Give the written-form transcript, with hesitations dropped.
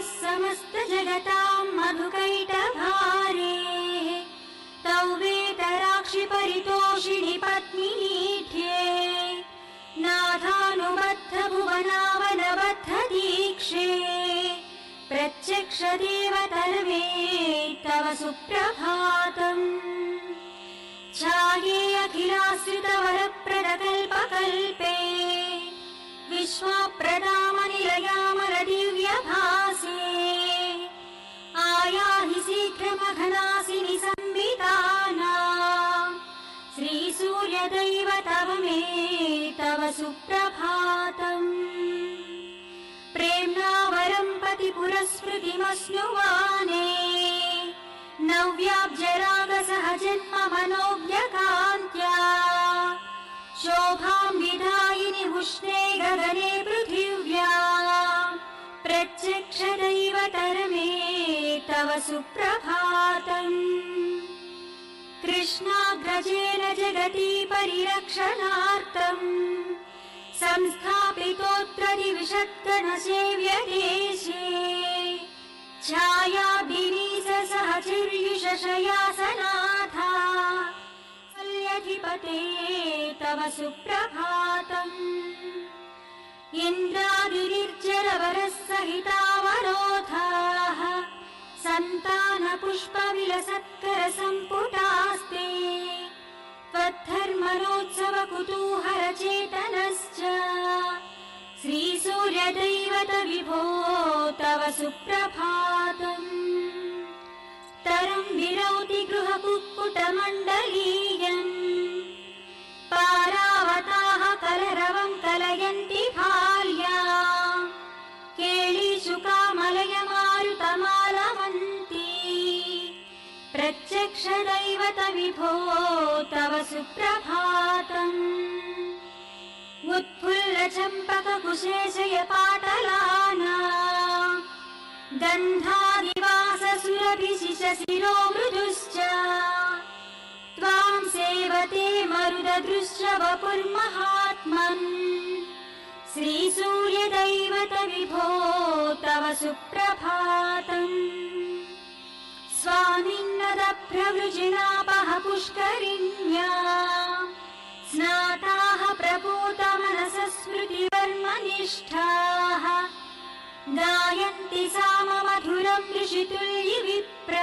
समस्त जगतां मधुकैटभारे तौ वेतराक्षि परितोषिणि पत्नीनीठ्ये नाथानुबद्ध भुवनावनबद्ध दीक्षे प्रत्यक्ष देवतर्मे तव सुप्रभातम् ध्याये अखिलाश्रितवरप्रदकल्पकल्पे विश्वप्रदामनिलयामलदिव्यभासे आयाहि शीघ्रमघनासिनि संवितानां श्रीसूर्यदैवतव मे तव सुप्रभातम् प्रेम्णा वरं पतिपुरस्मृतिमस्नुवाने नव्याब्जरागसहजन्म मनोज्ञकान्त्या शोभां विधायिनि उष्णे गगने पृथिव्या प्रत्यक्ष दैवतर्मे तव सुप्रभातम् कृष्णाग्रजेन जगति परिरक्षणार्थम् संस्थापितोऽत्र दिविषत्कणसेव्यदेशे छायाभिनीस सहचर्युषशयासनाथा सल्यधिपते तव सुप्रभातम् इन्द्रादिनिर्जरवरः सहितावरोधाः सन्तानपुष्पविलसत्करसम्पुटास्ते त्वद्धर्मणोत्सव कुतूहलचेतनश्च श्रीसूर्यदैवत विभो तव सुप्रभातम् तरं विरौति गृहकुक्कुटमण्डलीयम् पारावताः कलरवं कलयन्ति भार्या केळीशुकामलयमारुतमालवन्ती प्रत्यक्ष दैवत विभो तव सुप्रभातम् उत्फुल्लचम्पककुशेशय पाटलाना गन्धादिवाससुरभिशिशशिरो मृदुश्च त्वां सेवते मरुददृश्च वपुर्महात्मन् श्रीसूर्यदैवत विभो तव सुप्रभातम् स्वामिन्नदप्रवृजिनापः पुष्करिण्या स्नाताः प्रपूतमनसः स्मृतिवर्मनिष्ठाः गायन्ति साममधुरं ऋषितुल्यविप्र